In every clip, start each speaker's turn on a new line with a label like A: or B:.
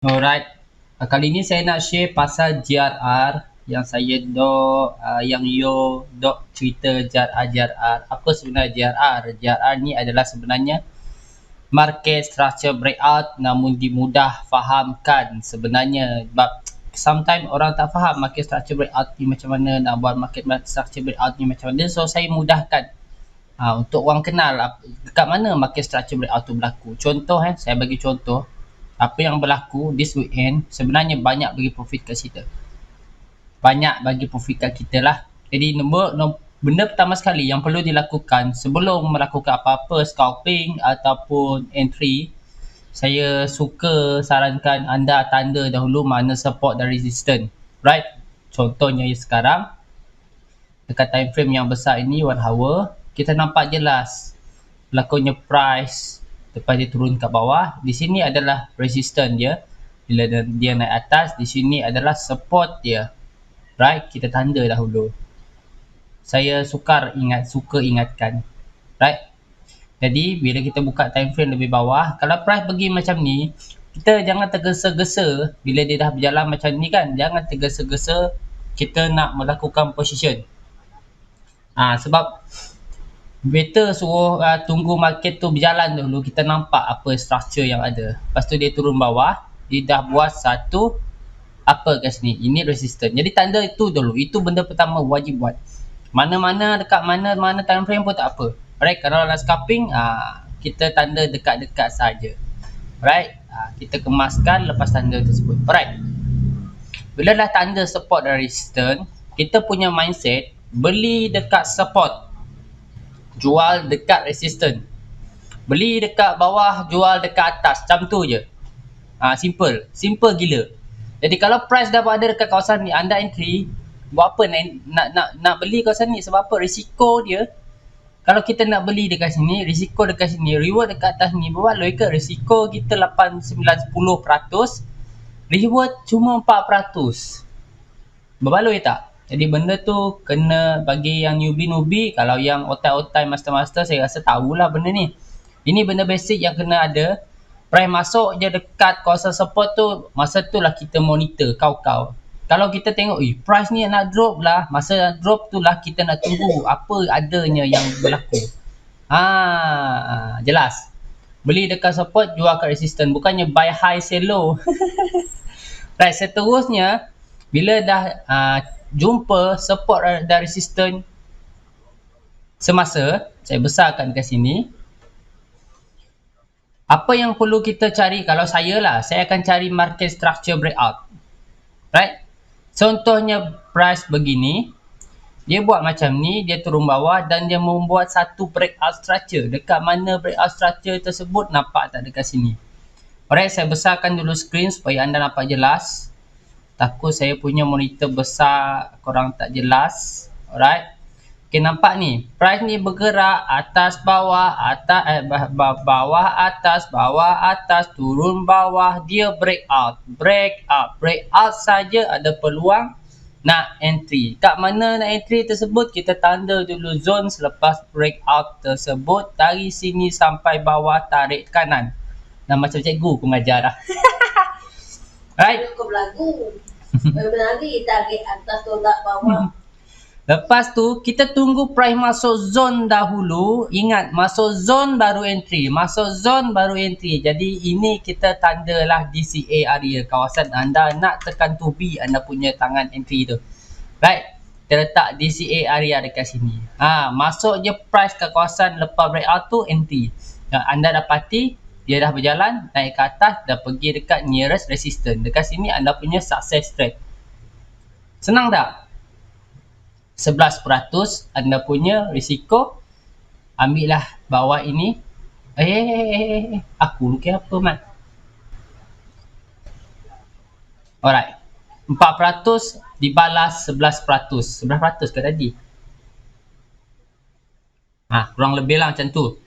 A: Alright, kali ni saya nak share pasal GRR yang saya yang yo dok cerita GRR. Apa sebenarnya GRR? GRR ni adalah sebenarnya market structure breakout, namun dimudah fahamkan sebenarnya. Sebab sometimes orang tak faham market structure breakout ni macam mana, nak buat market structure breakout ni macam mana. So saya mudahkan untuk orang kenal dekat mana market structure breakout tu berlaku. Contoh saya bagi contoh apa yang berlaku this weekend. Sebenarnya banyak bagi profit kat kita, lah. Jadi benda pertama sekali yang perlu dilakukan sebelum melakukan apa-apa scalping ataupun entry, saya suka sarankan anda tanda dahulu mana support dan resistance, right? Contohnya sekarang dekat time frame yang besar ini 1 hour, kita nampak jelas berlakunya price lepas dia turun ke bawah. Di sini adalah resistance dia. Bila dia naik atas, di sini adalah support dia, right? Kita tanda dahulu. Saya suka ingatkan, right? Jadi bila kita buka time frame lebih bawah, kalau price pergi macam ni, kita jangan tergesa-gesa. Bila dia dah berjalan macam ni kan, jangan tergesa-gesa kita nak melakukan position. Sebab better suruh tunggu market tu berjalan dulu, kita nampak apa structure yang ada. Lepas tu dia turun bawah, dia dah buat satu apa kat sini, ini resistance. Jadi tanda itu dulu, itu benda pertama wajib buat. Mana-mana dekat mana time frame pun tak apa, right? Kalau last scalping, kita tanda dekat-dekat saja, right? Kita kemaskan lepas tanda tersebut, right? Bila dah tanda support dan resistance, kita punya mindset beli dekat support, jual dekat resistance. Beli dekat bawah, jual dekat atas, macam tu je. Simple gila. Jadi kalau price dah berada dekat kawasan ni, anda entry, buat apa nak beli kawasan ni? Sebab apa? Risiko dia, kalau kita nak beli dekat sini, risiko dekat sini, reward dekat atas ni, berbaloi ke? Risiko kita 8, 9, 10%, reward cuma 4%. Berbaloi tak? Jadi benda tu kena bagi yang newbie, kalau yang otai-otai master-master saya rasa tahulah benda ni. Ini benda basic yang kena ada. Price masuk je dekat kawasan support tu, masa tu lah kita monitor kau-kau. Kalau kita tengok price ni nak drop lah, masa nak drop tu lah kita nak tunggu apa adanya yang berlaku. Jelas. Beli dekat support, jual kat resistance, bukannya buy high sell low. Right, seterusnya bila dah jumpa support dan resistance semasa, saya besarkan kat sini. Apa yang perlu kita cari? Kalau saya akan cari market structure breakout, right? Contohnya price begini, dia buat macam ni, dia turun bawah dan dia membuat satu breakout structure. Dekat mana breakout structure tersebut, nampak tak dekat sini? Alright, saya besarkan dulu screen supaya anda nampak jelas. Takut saya punya monitor besar korang tak jelas. Alright, okay, nampak ni price ni bergerak atas bawah, bawah atas, turun bawah, dia breakout saja ada peluang nak entry. Kat mana nak entry tersebut, kita tanda dulu zone. Selepas breakout tersebut, dari sini sampai bawah, tarik kanan. Macam cikgu aku mengajar lah. Right?
B: Kau berlagu berlari tarik atas tolak bawah.
A: Lepas tu kita tunggu price masuk zone dahulu. Ingat, masuk zone baru entry, Jadi ini kita tandalah DCA area, kawasan anda nak tekan to B, anda punya tangan entry tu, right? Kita letak DCA area dekat sini. Masuk je price ke kawasan lepas breakout tu, entry. Anda dapati dia dah berjalan naik ke atas, dah pergi dekat nearest resistance. Dekat sini anda punya success trade. Senang tak? 11% anda punya risiko. Ambil lah bawah ini. Aku lukis apa, Mat? Alright, 4% dibalas 11%. 11% ke tadi? Kurang lebih lah macam tu.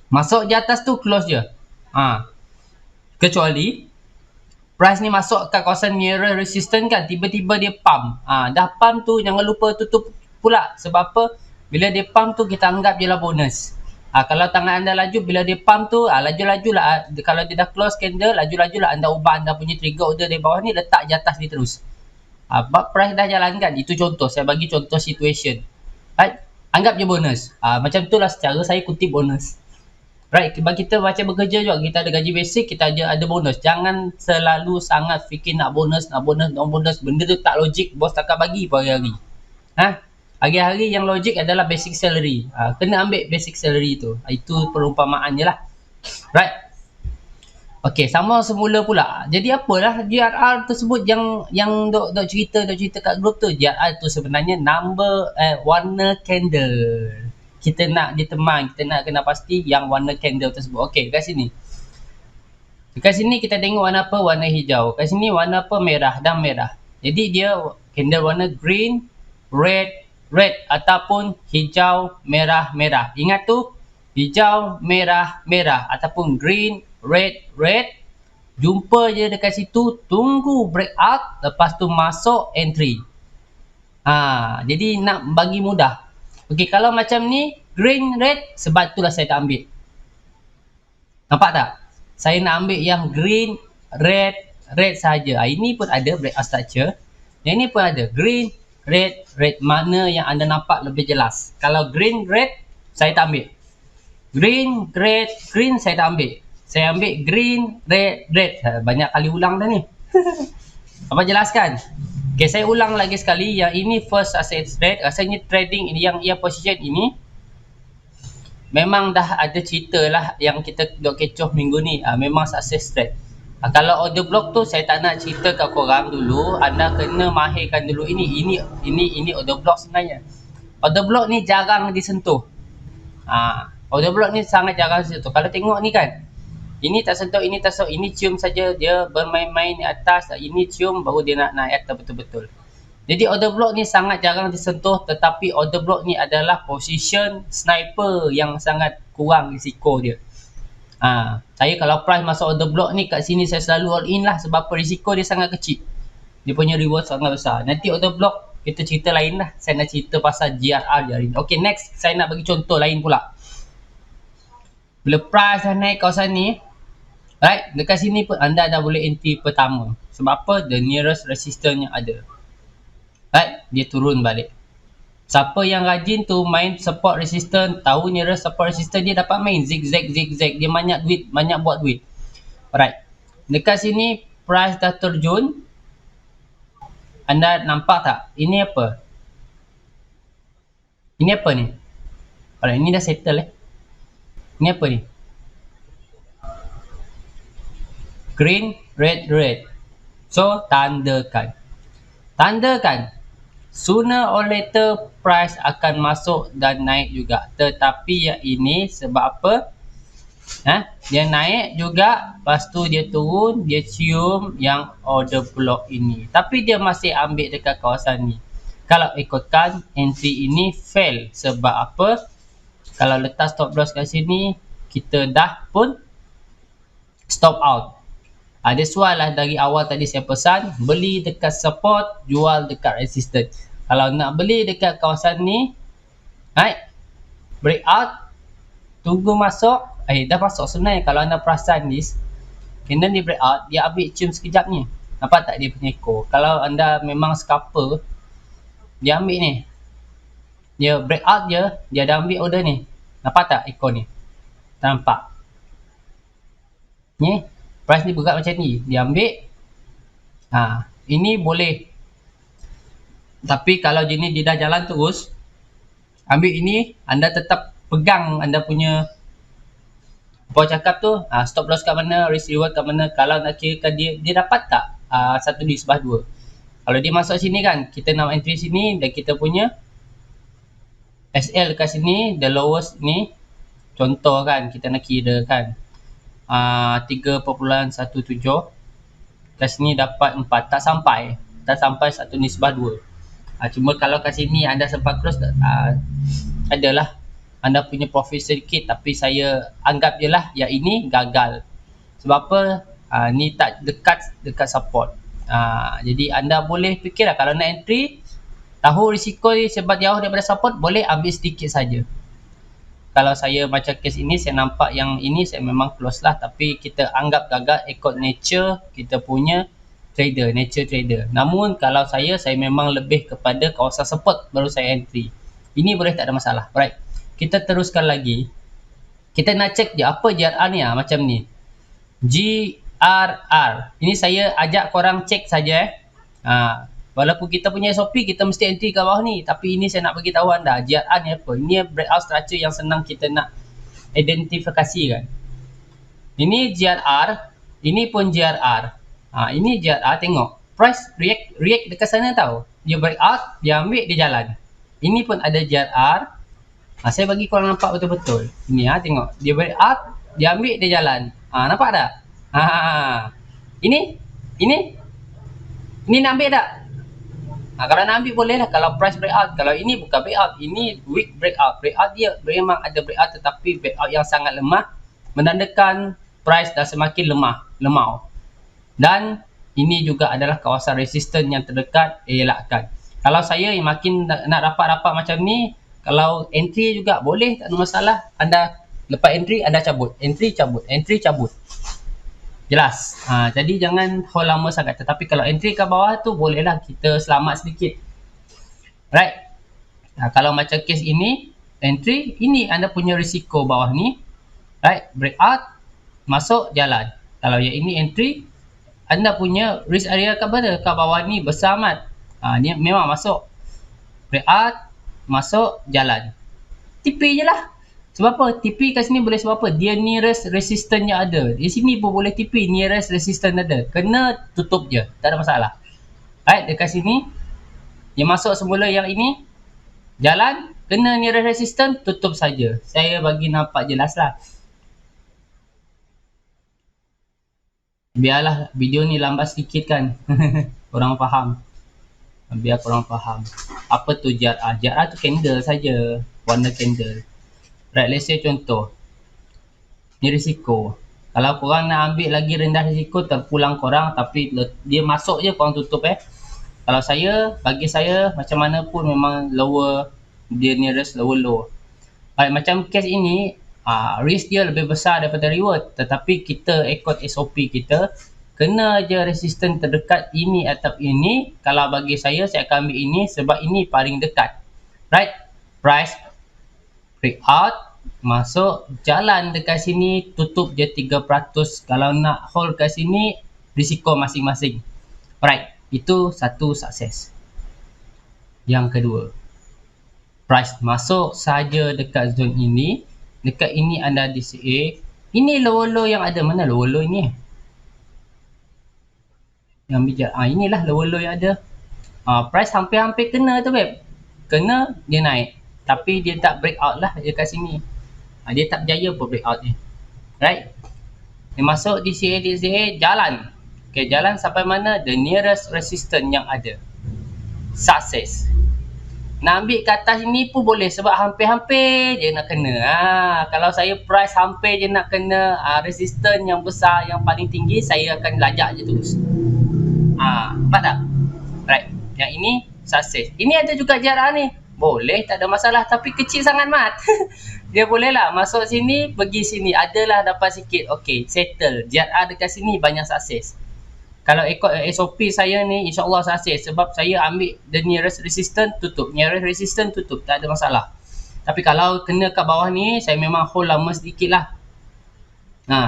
A: Masuk di atas tu, close je. Kecuali price ni masuk kat kawasan nearer resistance kan, tiba-tiba dia pump. Dah pump tu, jangan lupa tutup pula. Sebab apa? Bila dia pump tu, kita anggap je lah bonus. Kalau tangan anda laju, bila dia pump tu, laju-laju lah. Kalau dia dah close candle, laju-laju lah anda ubah anda punya trigger order dari bawah ni, letak je atas ni terus. Price dah jalankan. Itu contoh. Saya bagi contoh situation. Right? Anggap je bonus. Macam tu lah secara saya kutip bonus. Right? Sebab kita macam bekerja juga. Kita ada gaji basic, kita ada bonus. Jangan selalu sangat fikir nak bonus. Benda tu tak logik. Bos takkan bagi pun hari-hari. Hari-hari yang logik adalah basic salary. Kena ambil basic salary tu. Itu perumpamaan je lah. Right? Okey, sama semula pula. Jadi apalah GRR tersebut yang dok cerita kat grup tu. GRR tu sebenarnya warna candle. Kita nak determine, kita nak kena pasti yang warna candle tersebut. Okey, kat sini. Dekat sini kita tengok warna apa? Warna hijau. Kat sini warna apa? Merah dan merah. Jadi dia candle warna green, red ataupun hijau, merah. Ingat tu, hijau, merah ataupun green, red. Jumpa je dekat situ, tunggu breakout, lepas tu masuk entry. Jadi nak bagi mudah. Okey, kalau macam ni, green, red, sebab itulah saya tak ambil. Nampak tak? Saya nak ambil yang green, red sahaja. Ini pun ada breakout structure. Yang ni pun ada green, red. Mana yang anda nampak lebih jelas. Kalau green, red, saya tak ambil. Green, red, green saya tak ambil. Saya ambil green, red. Banyak kali ulang dah ni. Apa jelaskan? Okay, saya ulang lagi sekali. Yang ini first asset trade. Rasanya trading ini, yang position ini memang dah ada cerita lah yang kita dok kecoh minggu ni. Memang success trade. Kalau order block tu saya tak nak cerita kat korang dulu. Anda kena mahirkan dulu ini order block sebenarnya. Order block ni jarang disentuh. Order block ni sangat jarang disentuh. Kalau tengok ni kan, ini tak sentuh, ini tak sentuh, ini cium saja, dia bermain-main di atas, ini cium baru dia nak naik atas betul-betul. Jadi order block ni sangat jarang disentuh, tetapi order block ni adalah position sniper yang sangat kurang risiko dia. Saya kalau price masuk order block ni kat sini saya selalu all in lah, sebab risiko dia sangat kecil. Dia punya reward sangat besar. Nanti order block kita cerita lain lah. Saya nak cerita pasal GRR je hari ni. Okay, next saya nak bagi contoh lain pula. Bila price dah naik kawasan ni, right, dekat sini pun anda dah boleh entry pertama. Sebab apa? The nearest resistance yang ada. Right, dia turun balik. Siapa yang rajin tu main support resistance, tahu nearest support resistance, dia dapat main zigzag. Dia banyak buat duit. Alright. Dekat sini price dah terjun. Anda nampak tak? Ini apa? Ini apa ni? Alright, ini dah settle Ini apa ni? Green, red. So, tandakan. Sooner or later price akan masuk dan naik juga. Tetapi yang ini sebab apa? Dia naik juga, lepas tu dia turun, dia cium yang order block ini. Tapi dia masih ambil dekat kawasan ni. Kalau ikutkan entry ini fail. Sebab apa? Kalau letak stop loss kat sini, kita dah pun stop out. That's why lah dari awal tadi saya pesan, beli dekat support, jual dekat resistance. Kalau nak beli dekat kawasan ni, right, breakout, tunggu masuk. Dah masuk sebenarnya. Kalau anda perasan this, kena di breakout, dia ambil cium sekejap ni. Nampak tak dia punya echo? Kalau anda memang scalper, dia ambil ni. Dia breakout je, dia dah ambil order ni. Nampak tak echo ni? Tak nampak? Ni, price ni bergerak macam ni. Dia ambil. Ini boleh. Tapi kalau jenis dia dah jalan terus, ambil ini, anda tetap pegang anda punya apa cakap tu, stop loss kat mana, risk reward kat mana. Kalau nak kirakan dia dapat tak 1/2. Kalau dia masuk sini kan, kita nak entry sini dan kita punya SL kat sini, the lowest ni, contoh kan, kita nak kira kan 3.17. Kat sini dapat 4, tak sampai 1/2. Cuma kalau kat sini anda sempat close, adalah anda punya profit sedikit, tapi saya anggap je lah yang ini gagal. Sebab apa? Ni tak dekat support. Jadi anda boleh fikir lah, kalau nak entry, tahu risiko ni sebab jauh daripada support, boleh ambil sedikit saja. Kalau saya baca kes ini, saya nampak yang ini saya memang close lah. Tapi kita anggap gagal ikut nature kita punya trader, nature trader. Namun kalau saya memang lebih kepada kawasan support baru saya entry. Ini boleh tak ada masalah. Alright. Kita teruskan lagi. Kita nak cek je apa GRR ni macam ni. GRR. Ini saya ajak korang cek saja walaupun kita punya SOP kita mesti entry kat bawah ni, tapi ini saya nak bagi tahu anda GRR ni apa. Ini breakout structure yang senang kita nak identifikasi kan. Ini GRR, ini pun GRR. Ini GRR, tengok price react dekat sana tau. Dia breakout, dia ambil, dia jalan. Ini pun ada GRR. Saya bagi korang nampak betul-betul. Ini tengok, dia breakout, dia ambil, dia jalan. Nampak tak? Ini nak ambil tak? Kalau nak ambil boleh lah kalau price breakout. Kalau ini bukan breakout, ini weak breakout. Breakout dia memang ada breakout tetapi breakout yang sangat lemah, menandakan price dah semakin lemah. Dan ini juga adalah kawasan resisten yang terdekat, elakkan. Kalau saya yang makin nak rapat-rapat macam ni, kalau entry juga boleh, tak ada masalah. Anda lepas entry, anda cabut. Entry cabut. Jelas. Jadi jangan hold lama sangat. Tetapi kalau entry ke bawah tu bolehlah kita selamat sedikit. Right. Kalau macam kes ini, entry, ini anda punya risiko bawah ni. Right. Breakout, masuk, jalan. Kalau yang ini entry, anda punya risk area kat mana? Kat bawah ni besar amat. Ni memang masuk. Breakout, masuk, jalan. TP je lah. Sebab apa? TP kat sini boleh sebab apa? Dia nearest resistance yang ada. Di sini pun boleh TP, nearest resistance ada. Kena tutup je. Tak ada masalah. Right, dekat sini. Yang masuk semula yang ini. Jalan. Kena nearest resistance, tutup saja. Saya bagi nampak jelas lah. Biarlah video ni lambat sedikit kan. Korang faham. Biar korang faham. Apa tu GRR? GRR tu candle saja. Warna candle. Right, let's say contoh. Ni risiko. Kalau korang nak ambil lagi rendah risiko, terpulang korang. Tapi dia masuk je, korang tutup Kalau bagi saya, macam mana pun memang lower. Dia nearest lower low. Right, macam case ini, risk dia lebih besar daripada reward. Tetapi kita ikut SOP kita. Kena je resistance terdekat ini atau ini. Kalau bagi saya akan ambil ini sebab ini paling dekat. Right, price breakout, masuk, jalan dekat sini, tutup je 3%. Kalau nak hold kat sini, risiko masing-masing. Alright, itu satu sukses. Yang kedua, price masuk saja dekat zone ini. Dekat ini anda DCA. Ini lower low yang ada. Mana lower low ini? Yang bijak. Inilah lower low yang ada. Price hampir-hampir kena tu babe. Kena, dia naik. Tapi dia tak breakout lah dekat sini. Dia tak berjaya pun breakout ni. Right. Dia masuk DCA, jalan. Okay, jalan sampai mana? The nearest resistance yang ada. Sukses. Nak ambil ke atas ni pun boleh sebab hampir-hampir je nak kena. Kalau saya price hampir je nak kena resistance yang besar, yang paling tinggi, saya akan lajak je terus. Nampak tak? Right. Yang ini sukses. Ini ada juga GRR ni. Boleh, tak ada masalah. Tapi kecil sangat mat. Dia boleh lah masuk sini, pergi sini. Adalah dapat sikit. Okay, settle. GRR dekat sini banyak sukses. Kalau ikut SOP saya ni, insyaAllah sukses. Sebab saya ambil the nearest resistance, tutup. Nearest resistance, tutup. Tak ada masalah. Tapi kalau kena kat bawah ni, saya memang hold lama sedikit lah.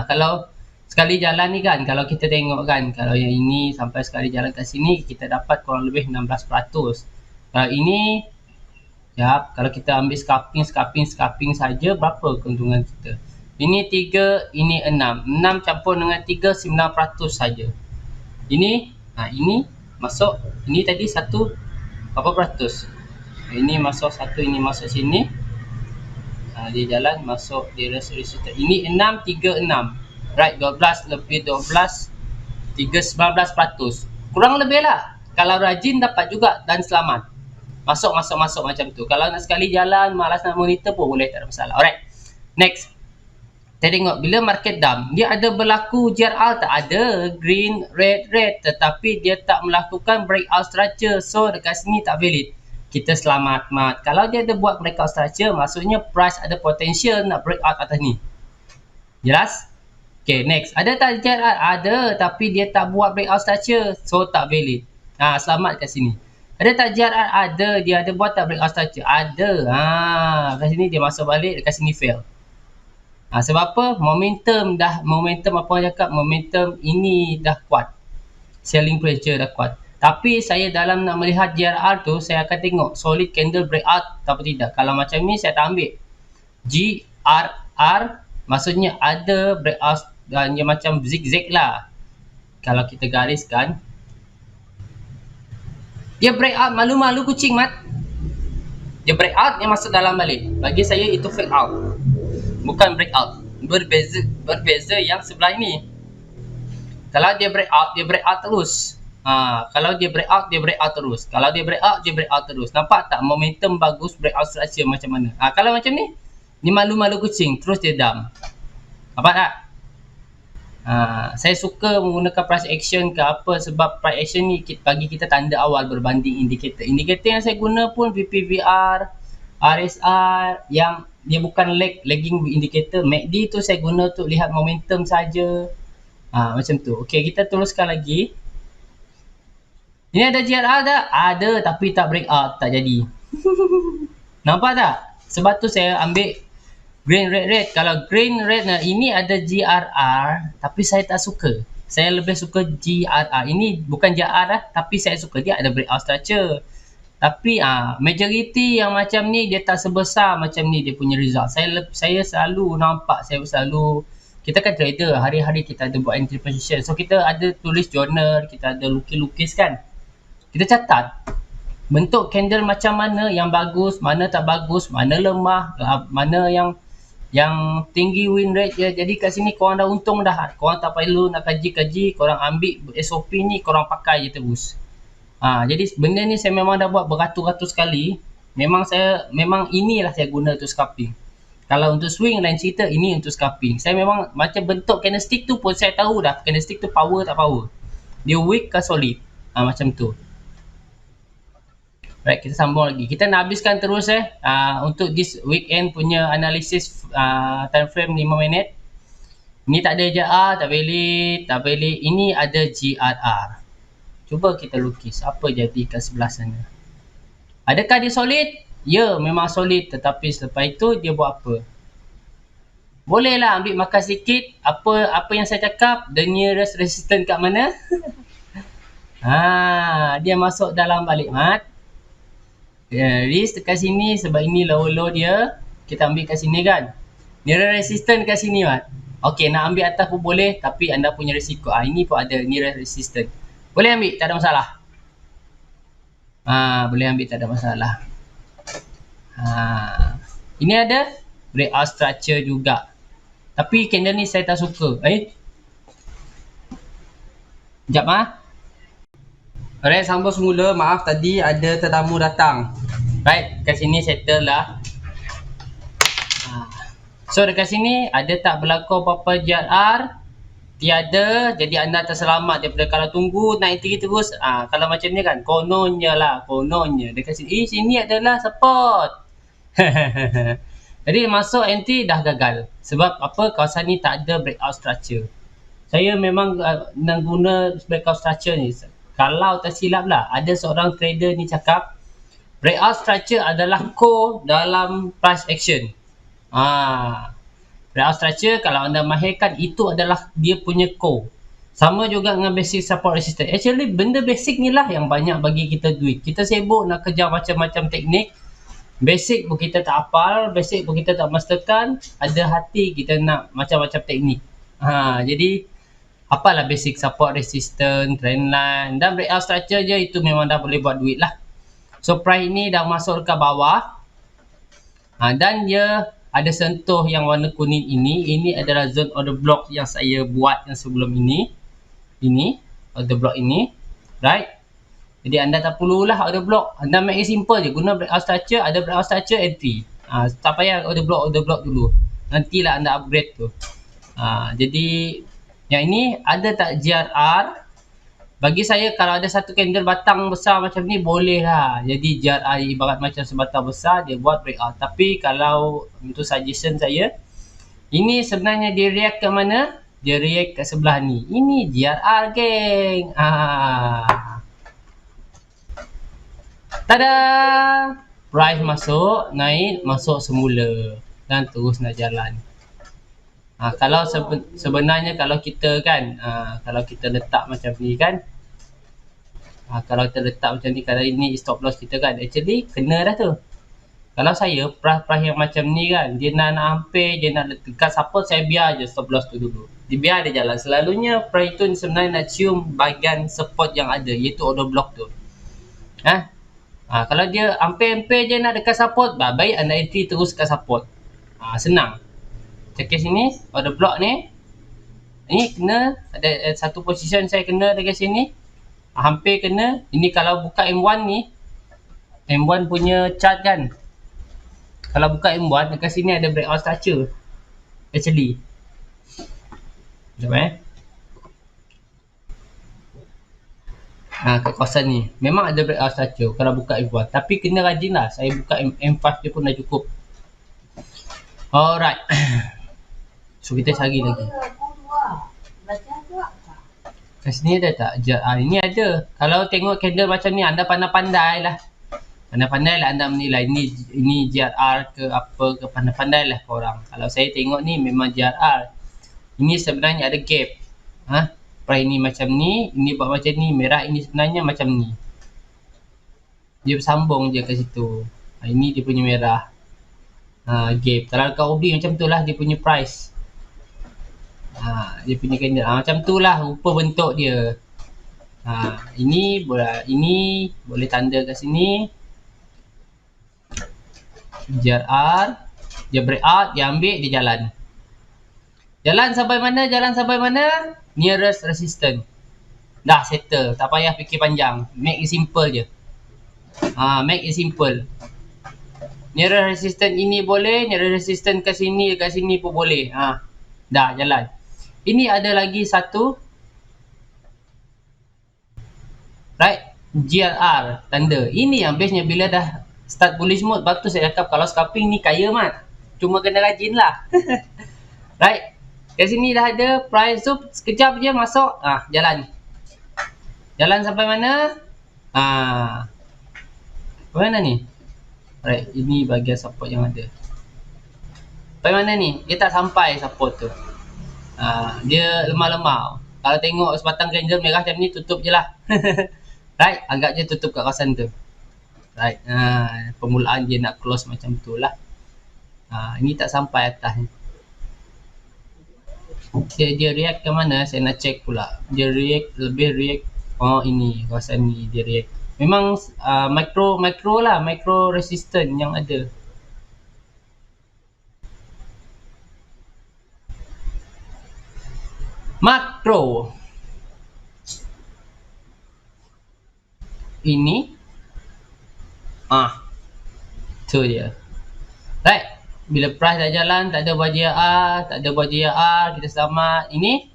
A: Kalau sekali jalan ni kan, kalau kita tengok kan, kalau yang ini sampai sekali jalan kat sini, kita dapat kurang lebih 16%. Kalau ini, kalau kita ambil scalping saja, berapa keuntungan kita? Ini 3, ini 6. 6 campur dengan 3, 9% saja. Ini masuk. Ini tadi 1, berapa peratus? Ini masuk 1, ini masuk sini. Dia jalan, masuk, dia resistor. Ini 6, 3, 6. Right, 12 lebih 12, 3, 19%. Kurang lebih lah. Kalau rajin dapat juga dan selamat. Masuk macam tu. Kalau nak sekali jalan, malas nak monitor pun boleh, tak ada masalah. Alright. Next. Kita tengok bila market dump, dia ada berlaku GRR tak? Ada. Green, red. Tetapi dia tak melakukan breakout structure. So dekat sini tak valid. kita selamat mat. Kalau dia ada buat breakout structure, maksudnya price ada potential nak breakout atas ni. Jelas? Okay, next. Ada tak JRR? Ada, tapi dia tak buat breakout structure, so tak valid. Selamat kat sini. Ada tak JRR? Ada. Dia ada buat tak breakout structure? Ada. Kat sini dia masuk balik, kat sini fail. Sebab apa? Momentum apa orang cakap? Momentum ini dah kuat. Selling pressure dah kuat. Tapi saya dalam nak melihat JRR tu, saya akan tengok solid candle breakout atau tidak. Kalau macam ni, saya tak ambil. GRR, maksudnya ada breakout dan dia macam zigzag lah. Kalau kita gariskan, dia breakout malu-malu kucing mat. Dia breakout, dia masuk dalam balik. Bagi saya itu fake out, bukan breakout. Berbeza yang sebelah ini. Kalau dia breakout terus. Kalau dia breakout terus. Kalau dia breakout terus. Nampak tak momentum bagus breakout structure macam mana? Kalau macam ni malu-malu kucing, terus dia dump. Nampak tak? Saya suka menggunakan price action ke apa, sebab price action ni bagi kita tanda awal berbanding indikator. Indikator yang saya guna pun VPVR, RSI yang dia bukan lagging indicator. MACD tu saya guna untuk lihat momentum saja. Macam tu. Okey, kita teruskan lagi. Ini ada GRR tak? Ada, tapi tak breakout, tak jadi. Nampak tak? Sebab tu saya ambil green red. Kalau green red ini ada GRR, tapi saya tak suka. Saya lebih suka GRR. Ini bukan GRR lah, tapi saya suka dia ada breakout structure. Tapi majority yang macam ni dia tak sebesar macam ni dia punya result. Saya selalu nampak, kita kan trader, hari-hari kita ada buat entry position. So kita ada tulis journal, kita ada lukis-lukis kan. Kita catat bentuk candle macam mana yang bagus, mana tak bagus, mana lemah, mana yang tinggi win rate je. Jadi kat sini korang dah untung dah. Korang tak perlu nak kaji-kaji, korang ambil SOP ni, korang pakai je terus. Jadi benda ni saya memang dah buat beratus-ratus kali. Memang inilah saya guna untuk scalping. Kalau untuk swing lain cerita, ini untuk scalping. Saya memang macam bentuk candlestick tu pun saya tahu dah, candlestick tu power tak power. Dia weak ke solid. Macam tu. Right, kita sambung lagi. Kita nak habiskan terus untuk this weekend punya analisis time frame 5 minit. Ini tak ada JR, tak valid. Ini ada GRR. Cuba kita lukis apa jadi kat sebelah sana. Adakah dia solid? Ya, memang solid. Tetapi selepas itu dia buat apa? Bolehlah ambil makan sikit. Apa yang saya cakap, the nearest resistance kat mana? Dia masuk dalam balik mat. Risk dekat sini sebab ini low dia. Kita ambil kat sini kan. Nearest resistance kat sini mat. Okey, nak ambil atas pun boleh, tapi anda punya risiko. Ini pun ada nearest resistance. Boleh ambil, tak ada masalah. Boleh ambil, tak ada masalah. Ini ada breakout structure juga. Tapi candle ni saya tak suka. Sekejap Alright, sambung semula. Maaf tadi ada tetamu datang. Right, kat sini settle lah. So dekat sini ada tak berlaku apa-apa JR? Tiada. Jadi anda terselamat daripada kalau tunggu naik tinggi terus. Kalau macam ni kan, kononnya. Dekat sini, sini adalah support. Jadi masuk entry dah gagal. Sebab apa? Kawasan ni tak ada breakout structure. Saya memang nak guna breakout structure ni. Kalau tak silap lah, ada seorang trader ni cakap breakout structure adalah core dalam price action. Breakout structure kalau anda mahirkan, itu adalah dia punya core. Sama juga dengan basic support resistance. Actually benda basic ni lah yang banyak bagi kita duit. Kita sibuk nak kejar macam-macam teknik. Basic pun kita tak hafal, basic pun kita tak masterkan. Ada hati kita nak macam-macam teknik. Jadi apalah basic support resistance, trendline dan breakout structure je, itu memang dah boleh buat duit lah. So price ni dah masuk ke bawah. Dan dia ada sentuh yang warna kuning ini. Ini adalah zone order block yang saya buat yang sebelum ini. Ini order block ini. Right. Jadi anda tak perlulah order block. Anda make it simple je. Guna breakout structure. Ada breakout structure entry. Tak payah order block dulu. Nantilah anda upgrade tu. Jadi yang ini ada tak GRR? Bagi saya kalau ada satu candle batang besar macam ni boleh lah. Jadi JRR ibarat macam sebatang besar, dia buat breakout. Tapi kalau untuk suggestion saya, ini sebenarnya dia react ke mana? Dia react kat sebelah ni. Ini JRR geng. Tada! Price masuk, naik, masuk semula. Dan terus nak jalan. Kalau sebenarnya kalau kita kan, kalau kita letak macam ni kan, kalau kita letak macam ni, kalau ini stop loss kita kan, actually kena dah tu. Kalau saya, price yang macam ni kan, dia nak hampir, dia nak dekat support, saya biar je stop loss tu dulu. Dia biar dia jalan. Selalunya price tu sebenarnya nak cium bahagian support yang ada, iaitu order block tu. Kalau dia hampir-hampir je nak dekat support, baik anda entry terus kat support. Senang. Cekik sini, order block ni. Ni kena, ada satu position saya kena dekat sini. Hampir kena. Ini kalau buka M1 ni, M1 punya chart kan. Kalau buka M1, dekat sini ada breakout structure. Actually. Sekejap kat kawasan ni. Memang ada breakout structure kalau buka M1. Tapi kena rajin lah. Saya buka M5 dia pun dah cukup. Alright. So kita cari lagi. Kat sini ada tak? Ini ada. Kalau tengok candle macam ni, anda pandai-pandai lah. Pandai-pandai lah anda menilai. Ini JRR ke apa ke, pandai-pandai lah korang. Kalau saya tengok ni memang JRR. Ini sebenarnya ada gap. Price ni macam ni, ini buat macam ni. Merah ini sebenarnya macam ni. Dia bersambung je kat situ. Ini dia punya merah. Gap. Kalau kat OB macam tu lah dia punya price. Dia punya candle. Macam tu lah rupa bentuk dia. Ini boleh tanda kat sini. JRR. Dia breakout, dia ambil, dia jalan. Jalan sampai mana? Nearest resistance. Dah settle. Tak payah fikir panjang. Make it simple je. Make it simple. Nearest resistance ini boleh. Nearest resistance kat sini pun boleh. Dah jalan. Ini ada lagi satu. Right. GRR. Tanda. Ini yang bestnya bila dah start bullish mode. Baru tu saya cakap kalau scalping ni kaya mat. Cuma kena rajin lah. Right. Kat sini dah ada price tu, sekejap je masuk, jalan. Jalan sampai mana? Sampai mana ni? Alright, ini bahagian support yang ada. Sampai mana ni? Dia tak sampai support tu. Dia lemah-lemah. Kalau tengok sebatang candle merah macam ni, tutup je lah. Right, agak je tutup kat kawasan tu. Right, permulaan dia nak close macam tu lah. Ini tak sampai atas ni. Dia react ke mana? Saya nak check pula. Dia lebih react. Ini kawasan ni dia react. Memang micro lah, micro resistance yang ada. Makro. Ini. Tu dia. Right. Bila price dah jalan, tak ada buat JR, kita selamat. Ini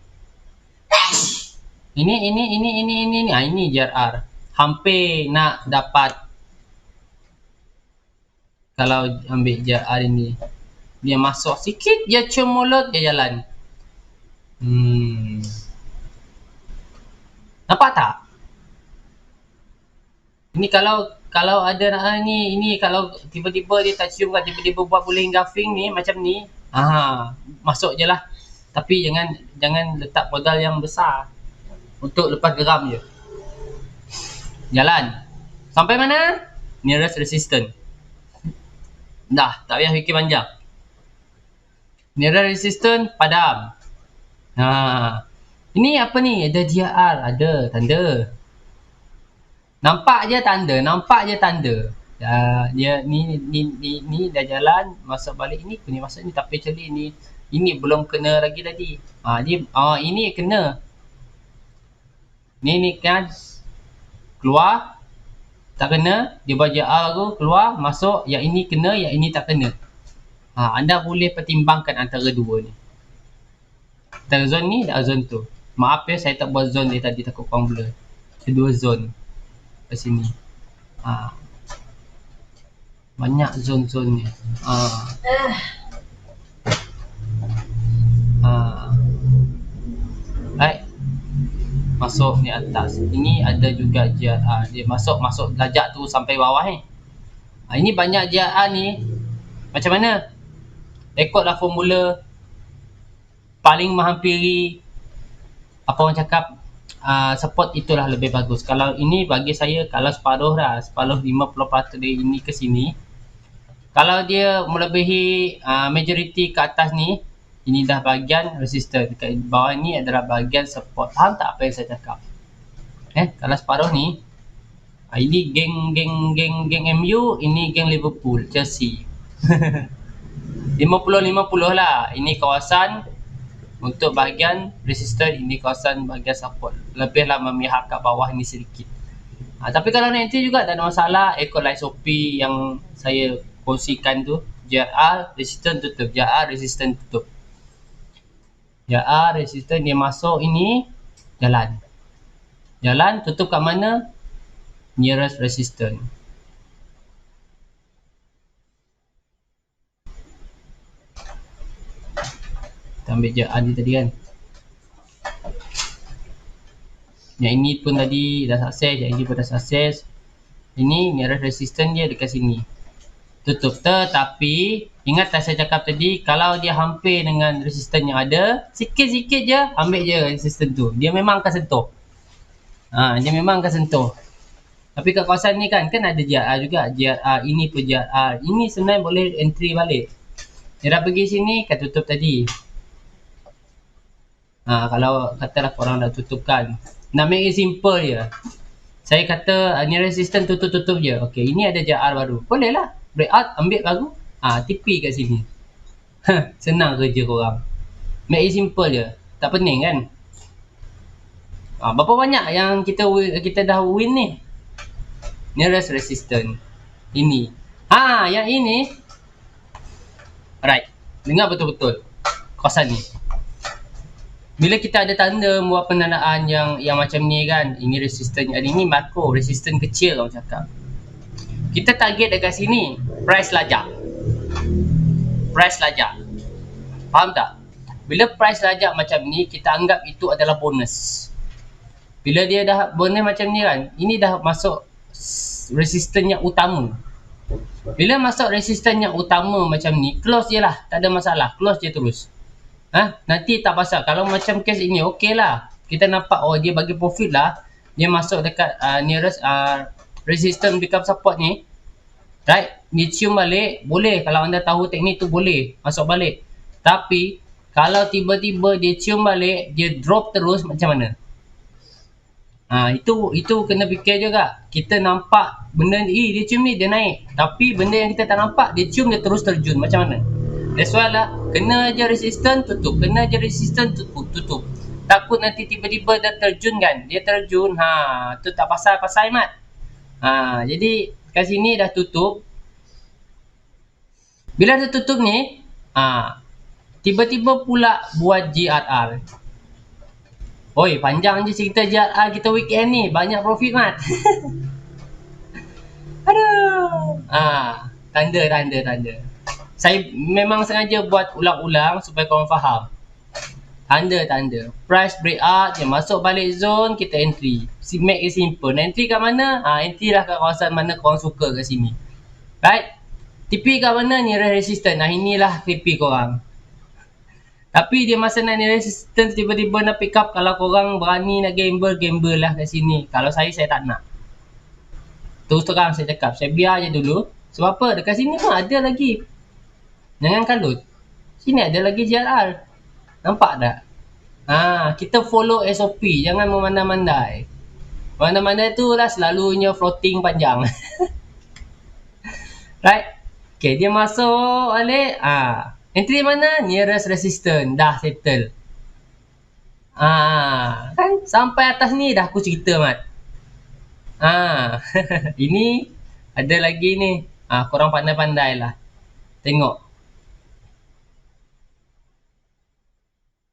A: JR. Hampir nak dapat. Kalau ambil JR ini, dia masuk sikit, dia cium mulut, dia jalan. Nampak tak? Ini kalau ada ini kalau tiba-tiba dia tak cium kan, tiba-tiba buat bullish engulfing ni macam ni, masuk je lah. Tapi jangan letak modal yang besar untuk lepas geram je. Jalan sampai mana? Nearest resistance. Dah tak payah fikir panjang. Nearest resistance padam. Ini apa ni? Ada GR, ada tanda. Nampak je tanda. Dia ni dah jalan, masuk balik ni, kena masuk ni, tapi actually ini belum kena lagi tadi. Ini kena. Ni kan keluar tak kena, dia buat JR tu keluar, masuk, yang ini kena, yang ini tak kena. Anda boleh pertimbangkan antara dua ni. Antara zone ni dan zone tu. Maaf ya, saya tak buat zone dia tadi, takut korang blur. Kedua zone kat sini. Banyak zone-zone ni. Right. Masuk ni atas. Ini ada juga JRR. Dia masuk lajak tu sampai bawah ni. Ini banyak JRR ni. Macam mana? Rekodlah formula paling menghampiri apa orang cakap support itulah lebih bagus. Kalau ini bagi saya kalau separuh 50% dari ini ke sini. Kalau dia melebihi majoriti ke atas ni, ini dah bahagian resistor. Dekat bawah ni adalah bahagian support. Faham tak apa yang saya cakap? Kalau separuh ni, ini geng MU, ini geng Liverpool, Chelsea. 50-50 lah. Ini kawasan untuk bahagian resistor, ini kawasan bahagian support. Lebihlah memihak kat bawah ni sedikit. Tapi kalau nak entry juga tak ada masalah. Ikutlah SOP yang saya kongsikan tu. JR resistor tutup, JR resistor tutup. JR resistor dia masuk ini, jalan tutup kat mana? Nearest resistance. Kita ambil JR ni tadi kan. Yang ini pun tadi dah sukses, yang ini pun dah sukses. Ini nearest resistance dia dekat sini. Tutup. Tetapi ingat tak saya cakap tadi, kalau dia hampir dengan resistance yang ada, sikit-sikit je ambil je resistance tu. Dia memang akan sentuh. Dia memang akan sentuh. Tapi kat kawasan ni kan ada JR juga. JR ini pun JR. Ini sebenarnya boleh entry balik. Dia dah pergi sini, kan tutup tadi. Kalau katalah korang dah tutup kan. Nak make it simple je. Saya kata ni resistance tutup-tutup je. Okay, ini ada JR baru. Boleh lah. Break out, ambil baru. TP kat sini. Senang kerja korang. Make it simple je. Tak pening kan? Berapa banyak yang kita dah win ni? Nearest resistance. Ini. Yang ini. Alright. Dengar betul-betul. Kawasan ni. Bila kita ada tanda buat penandaan yang macam ni kan, ini resistance, ini makro, resistance kecil orang cakap. Kita target dekat sini, price lajak. Faham tak? Bila price lajak macam ni, kita anggap itu adalah bonus. Bila dia dah bonus macam ni kan, ini dah masuk resistance yang utama. Bila masuk resistance yang utama macam ni, close je lah, tak ada masalah, close je terus. Nanti tak pasal. Kalau macam case ini, okey lah. Kita nampak, dia bagi profit lah. Dia masuk dekat nearest resistance become support ni. Right? Dia cium balik, boleh. Kalau anda tahu teknik tu boleh. Masuk balik. Tapi, kalau tiba-tiba dia cium balik, dia drop terus, macam mana? Itu kena fikir juga. Kita nampak benda ni, dia cium ni, dia naik. Tapi benda yang kita tak nampak, dia cium, dia terus terjun. Macam mana? That's why lah, kena je resistance tutup, tutup. Takut nanti tiba-tiba dah terjun kan, dia terjun, tu tak pasal mat. Jadi kat sini dah tutup. Bila dah tutup ni, tiba-tiba pula buat GRR. Panjang je cerita GRR kita weekend ni, banyak profit mat. Aduh. Tanda. Saya memang sengaja buat ulang-ulang supaya korang faham. Tanda. Price break out, dia masuk balik zone, kita entry. Make it simple. Entry kat mana? Entry lah kat kawasan mana korang suka kat sini. Right? TP kat mana? Nearest resistance. Inilah TP korang. Tapi dia masa nak nearest resistance, tiba-tiba nak pick up. Kalau korang berani nak gamble lah kat sini. Kalau saya tak nak. Terus terang saya cakap, saya biar je dulu. Sebab apa? Dekat sini pun ada lagi. Jangan kalut. Sini ada lagi JRR. Nampak tak? Kita follow SOP. Jangan memandai-mandai. Mandai-mandai tu lah selalunya floating panjang. Right? Okay, dia masuk balik. Entry mana? Nearest resistance. Dah settle. Kan? Sampai atas ni dah aku cerita mat. Ini ada lagi ni. Korang pandai-pandai lah. Tengok.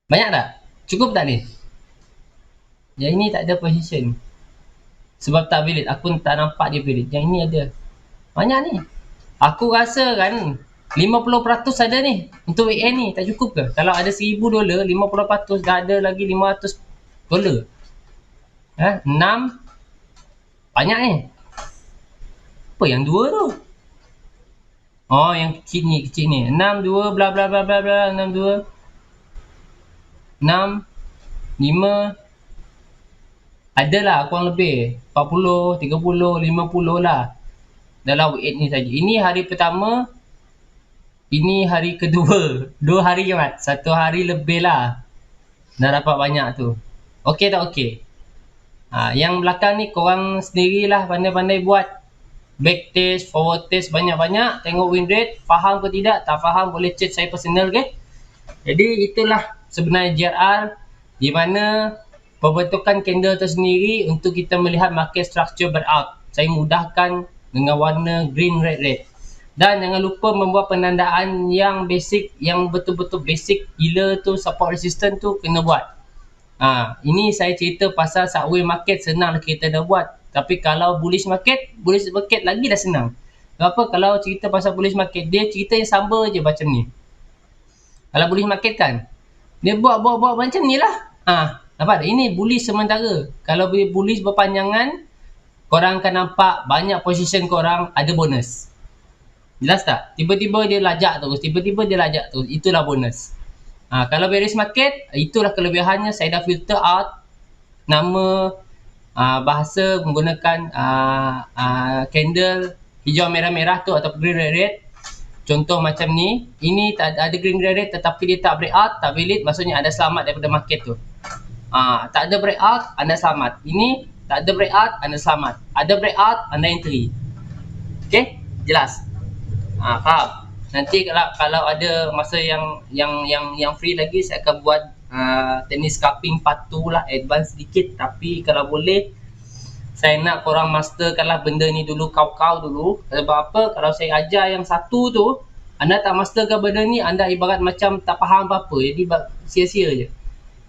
A: Banyak tak? Cukup tak ni? Yang ini tak ada position. Sebab tak valid. Aku tak nampak dia valid. Yang ini ada. Banyak ni. Aku rasa kan 50% ada ni. Untuk weekend ni. Tak cukup ke? Kalau ada $1,000, 50% dah ada lagi $500. 6. Banyak ni. Apa yang 2 tu? Oh, yang kecil ni. 6, 2, bla bla bla bla bla. 6, 2. 6, 5. Adalah kurang lebih 40, 30, 50 lah dalam weekend ni saja. Ini hari pertama, ini hari kedua. 2 hari je Mat. 1 hari lebih lah dah dapat banyak tu. Okey tak okey? Yang belakang ni korang sendirilah pandai-pandai buat. Back test, forward test banyak-banyak. Tengok win rate, faham ke tidak? Tak faham boleh chat saya personal ke? Jadi itulah sebenarnya GRR, di mana pembentukan candle tersendiri untuk kita melihat market structure breakout. Saya mudahkan dengan warna green, red. Dan jangan lupa membuat penandaan yang basic, yang betul-betul basic gila tu, support resistance tu kena buat. Ini saya cerita pasal sideways market senang kita dah buat. Tapi kalau bullish market lagi dah senang. Kenapa? Kalau cerita pasal bullish market, dia cerita yang sama je macam ni. Kalau bullish market kan, dia buat macam ni lah. Nampak tak? Ini bullish sementara. Kalau bullish berpanjangan, korang akan nampak banyak position korang ada bonus. Jelas tak? Tiba-tiba dia lajak terus. Itulah bonus. Kalau bearish market, itulah kelebihannya. Saya dah filter out nama, bahasa menggunakan candle hijau merah-merah tu atau green red. Contoh macam ni. Ini tak ada green red tetapi dia tak breakout, tak valid, maksudnya anda selamat daripada market tu. Tak ada breakout, anda selamat. Ini tak ada breakout, anda selamat. Ada breakout, anda entry. Okay? Jelas? Faham? Nanti kalau ada masa yang free lagi, saya akan buat teknik scalping part 2 lah, advance sedikit. Tapi kalau boleh, saya nak korang masterkan lah benda ni dulu, kau dulu. Sebab apa? Kalau saya ajar yang satu tu, anda tak masterkan benda ni, anda ibarat macam tak faham apa-apa. Jadi sia-sia je.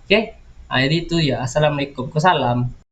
A: Okay? Jadi tu je. Assalamualaikum. Wassalam.